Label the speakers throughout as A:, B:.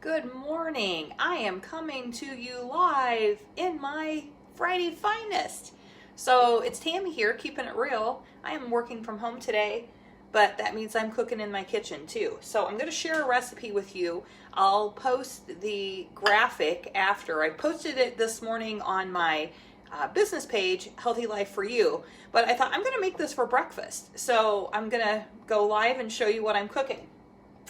A: Good morning. I am coming to you live in my Friday finest. So it's Tami here, keeping it real. I am working from home today, but that means I'm cooking in my kitchen too. So I'm going to share a recipe with you. I'll post the graphic after. I posted it this morning on my business page, Healthy Life for You, but I thought I'm going to make this for breakfast. So I'm going to go live and show you what I'm cooking.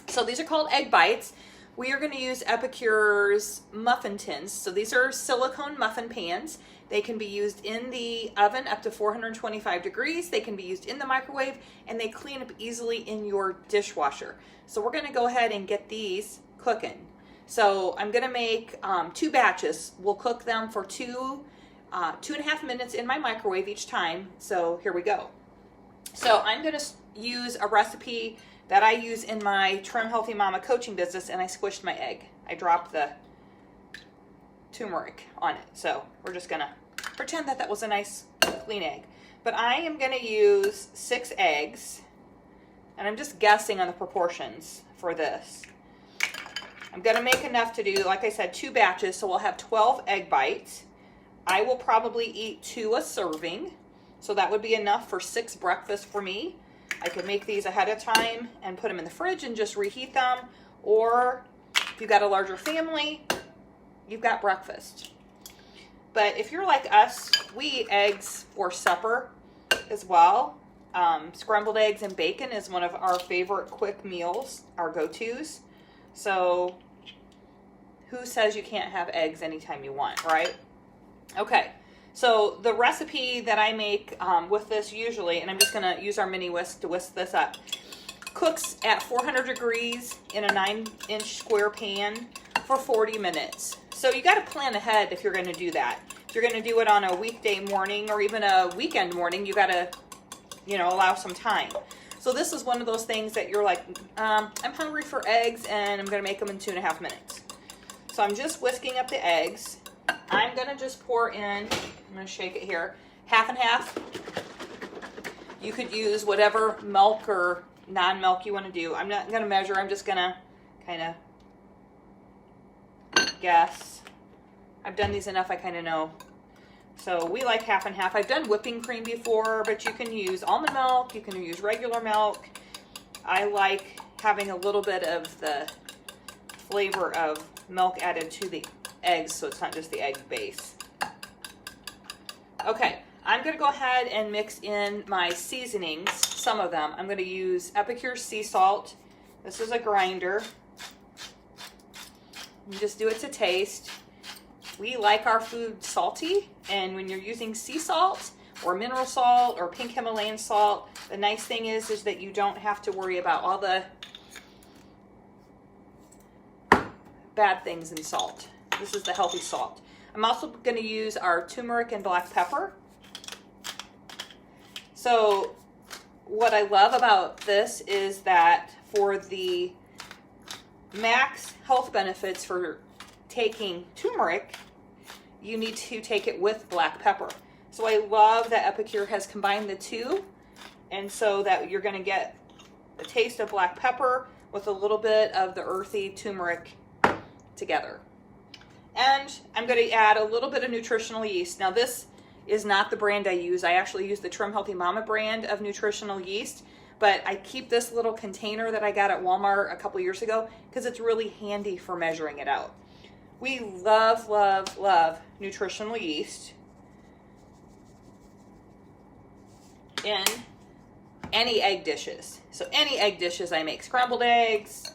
A: So these are called egg bites. We are going to use Epicure's muffin tins. So these are silicone muffin pans. They can be used in the oven up to 425 degrees. They can be used in the microwave, and they clean up easily in your dishwasher. So we're going to go ahead and get these cooking. So I'm going to make 2 batches. We'll cook them for 2.5 minutes in my microwave each time. So here we go. So I'm going to use a recipe that I use in my Trim Healthy Mama coaching business, and I squished my egg. I dropped the turmeric on it. So we're just gonna pretend that that was a nice clean egg. But I am gonna use 6 eggs, and I'm just guessing on the proportions for this. I'm gonna make enough to do, like I said, 2 batches, so we'll have 12 egg bites. I will probably eat 2 a serving, so that would be enough for 6 breakfasts for me. I could make these ahead of time and put them in the fridge and just reheat them. Or if you've got a larger family, you've got breakfast. But if you're like us, we eat eggs for supper as well. Scrambled eggs and bacon is one of our favorite quick meals, our go-tos. So who says you can't have eggs anytime you want, right? Okay. So the recipe that I make with this usually, and I'm just going to use our mini whisk to whisk this up, cooks at 400 degrees in a 9-inch square pan for 40 minutes. So you got to plan ahead if you're going to do that. If you're going to do it on a weekday morning or even a weekend morning, you got to, allow some time. So this is one of those things that you're like, I'm hungry for eggs and I'm going to make them in 2.5 minutes. So I'm just whisking up the eggs. I'm going to just pour in, I'm going to shake it here, half and half. You could use whatever milk or non-milk you want to do. I'm not going to measure. I'm just going to kind of guess. I've done these enough, I kind of know. So we like half and half. I've done whipping cream before, but you can use almond milk. You can use regular milk. I like having a little bit of the flavor of milk added to the eggs, so it's not just the egg base. Okay, I'm going to go ahead and mix in my seasonings, some of them. I'm going to use Epicure sea salt. This is a grinder. You just do it to taste. We like our food salty, and when you're using sea salt or mineral salt or pink Himalayan salt, the nice thing is that you don't have to worry about all the bad things in salt. This is the healthy salt. I'm also going to use our turmeric and black pepper. So what I love about this is that for the max health benefits for taking turmeric, you need to take it with black pepper. So I love that Epicure has combined the two, and so that you're going to get the taste of black pepper with a little bit of the earthy turmeric together. And I'm going to add a little bit of nutritional yeast. Now this is not the brand I use. I actually use the Trim Healthy Mama brand of nutritional yeast, but I keep this little container that I got at Walmart a couple years ago because it's really handy for measuring it out. We love, love, love nutritional yeast in any egg dishes. So any egg dishes I make, scrambled eggs,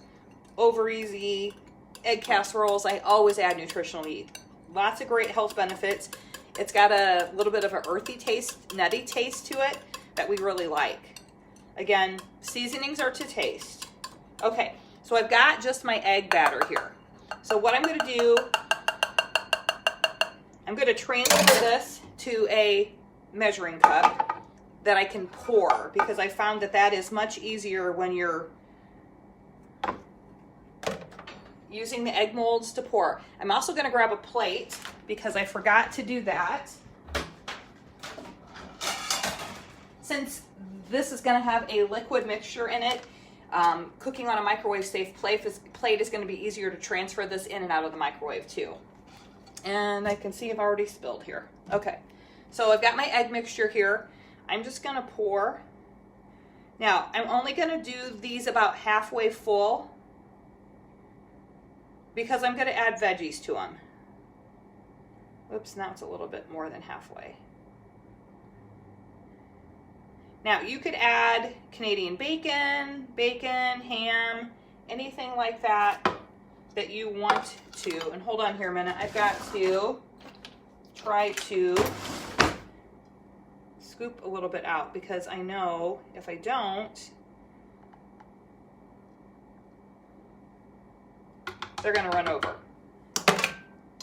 A: over easy, egg casseroles, I always add nutritional yeast. Lots of great health benefits. It's got a little bit of an earthy taste, nutty taste to it that we really like. Again, seasonings are to taste. Okay, so I've got just my egg batter here. So what I'm going to do, I'm going to transfer this to a measuring cup that I can pour, because I found that that is much easier when you're using the egg molds to pour. I'm also going to grab a plate because I forgot to do that. Since this is going to have a liquid mixture in it, Cooking on a microwave safe plate is going to be easier to transfer this in and out of the microwave too. And I can see I've already spilled here. Okay, so I've got my egg mixture here. I'm just going to pour. Now, I'm only going to do these about halfway full because I'm going to add veggies to them. Oops, now it's a little bit more than halfway. Now, you could add Canadian bacon, ham, anything like that that you want to. And hold on here a minute. I've got to try to scoop a little bit out because I know if I don't, they're going to run over.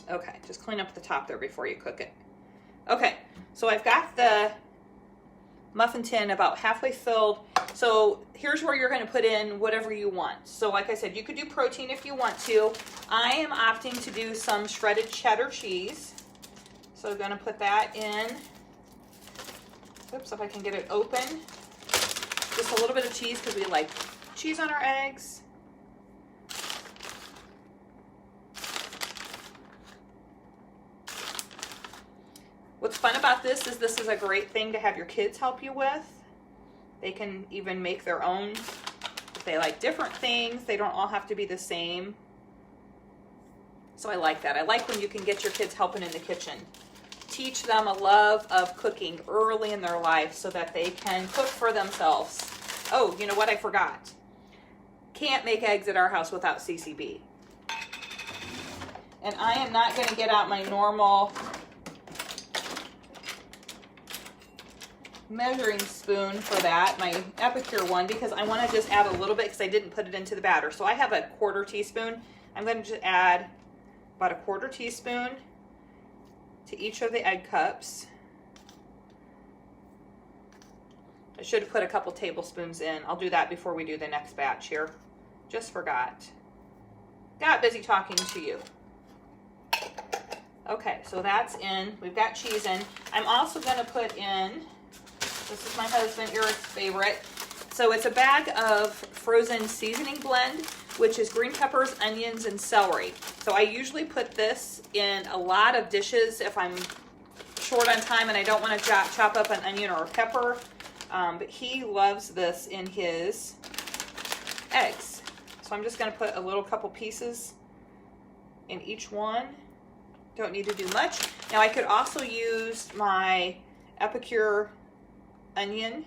A: Okay, just clean up the top there before you cook it. Okay, so I've got the muffin tin about halfway filled. So here's where you're going to put in whatever you want. So like I said, you could do protein if you want to. I am opting to do some shredded cheddar cheese. So I'm going to put that in. Oops, if I can get it open. Just a little bit of cheese because we like cheese on our eggs. What's fun about this is a great thing to have your kids help you with. They can even make their own. If they like different things, they don't all have to be the same. So I like that. I like when you can get your kids helping in the kitchen. Teach them a love of cooking early in their life so that they can cook for themselves. Oh, you know what? I forgot. Can't make eggs at our house without CCB. And I am not going to get out my normal measuring spoon for that, my Epicure one, because I want to just add a little bit because I didn't put it into the batter. So I have a 1/4 teaspoon. I'm going to just add about a 1/4 teaspoon to each of the egg cups. I should have put a couple tablespoons in. I'll do that before we do the next batch here. Just forgot. Got busy talking to you. Okay, so that's in. We've got cheese in. I'm also going to put in, this is my husband Eric's favorite. So it's a bag of frozen seasoning blend, which is green peppers, onions, and celery. So I usually put this in a lot of dishes if I'm short on time and I don't want to chop up an onion or a pepper. But he loves this in his eggs. So I'm just going to put a couple pieces in each one. Don't need to do much. Now I could also use my Epicure onion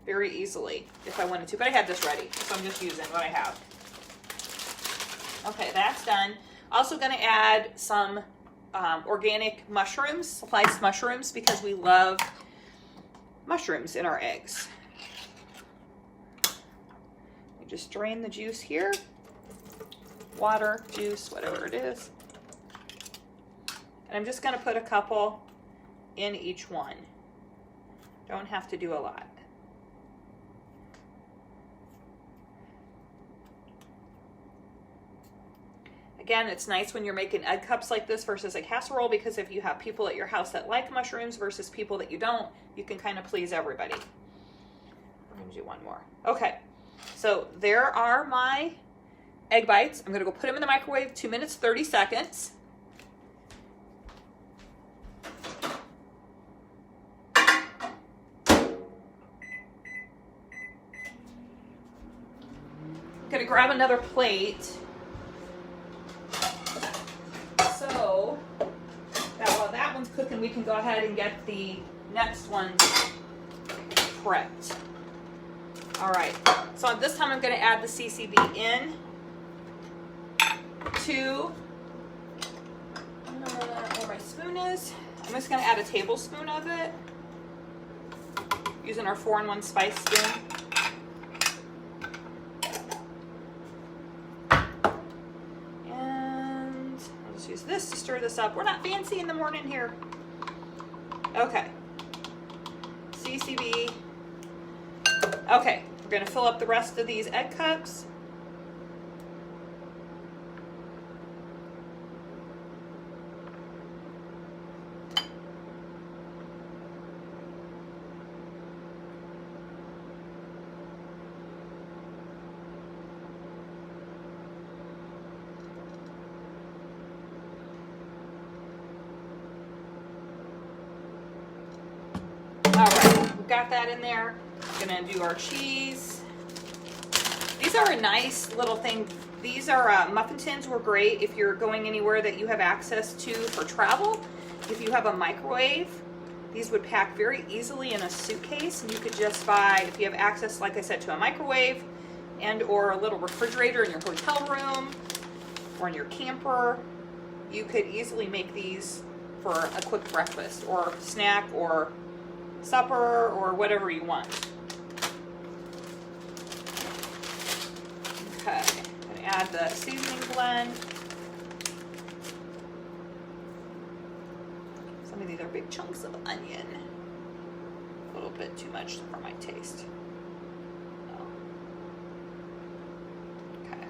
A: very easily if I wanted to, but I had this ready, so I'm just using what I have. Okay, that's done. Also going to add some organic mushrooms, sliced mushrooms, because we love mushrooms in our eggs. You just drain the juice here, water, juice, whatever it is. And I'm just going to put a couple in each one. Don't have to do a lot. Again, it's nice when you're making egg cups like this versus a casserole, because if you have people at your house that like mushrooms versus people that you don't, you can kind of please everybody. I'm going to do one more. Okay, so there are my egg bites. I'm going to go put them in the microwave, 2 minutes, 30 seconds. I'm going to grab another plate. So that while that one's cooking, we can go ahead and get the next one prepped. All right, so this time I'm going to add the CCB in to where my spoon is. I'm just going to add a tablespoon of it using our 4-in-1 spice spoon. Use this to stir this up. We're not fancy in the morning here. Okay. CCB. Okay, we're going to fill up the rest of these egg cups. got that in there. Gonna do our cheese. These are a nice little thing. These are muffin tins were great if you're going anywhere that you have access to for travel. If you have a microwave, these would pack very easily in a suitcase, and you could just buy, if you have access, like I said, to a microwave and or a little refrigerator in your hotel room or in your camper, you could easily make these for a quick breakfast or snack or supper or whatever you want. Okay, I'm gonna add the seasoning blend. Some of these are big chunks of onion. A little bit too much for my taste. Oh. Okay.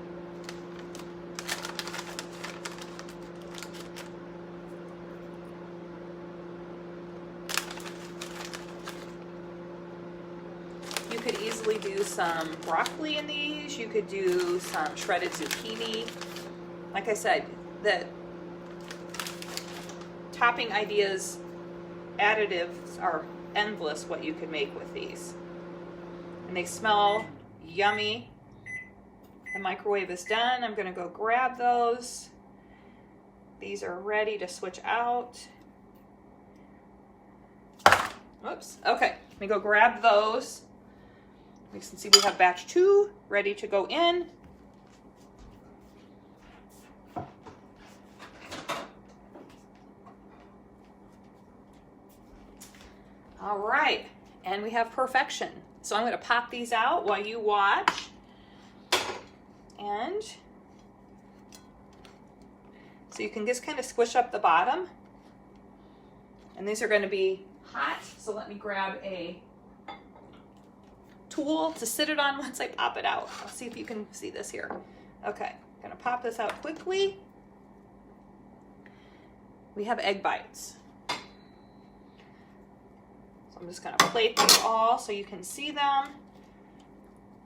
A: You could easily do some broccoli in these. You could do some shredded zucchini. Like I said, the topping ideas, additives are endless what you could make with these. And they smell yummy. The microwave is done. I'm gonna go grab those. These are ready to switch out. Oops, okay, let me go grab those. You can see we have batch 2 ready to go in. All right, and we have perfection. So I'm going to pop these out while you watch. And so you can just kind of squish up the bottom. And these are going to be hot, so let me grab a tool to sit it on once I pop it out. I'll see if you can see this here. Okay, I'm going to pop this out quickly. We have egg bites. I'm just going to plate these all so you can see them.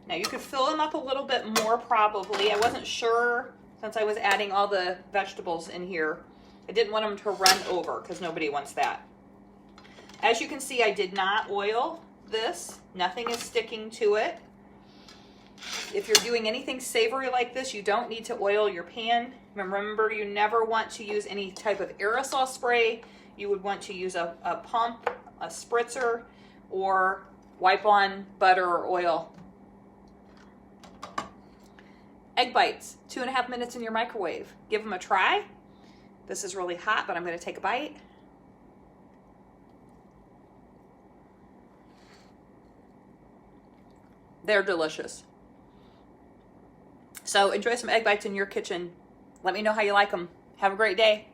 A: Now you could fill them up a little bit more probably. I wasn't sure since I was adding all the vegetables in here. I didn't want them to run over because nobody wants that. As you can see, I did not oil this. Nothing is sticking to it. If you're doing anything savory like this, you don't need to oil your pan. Remember, you never want to use any type of aerosol spray. You would want to use a pump, a spritzer, or wipe on butter or oil. Egg bites, 2.5 minutes in your microwave. Give them a try. This is really hot, but I'm going to take a bite. They're delicious. So enjoy some egg bites in your kitchen. Let me know how you like them. Have a great day.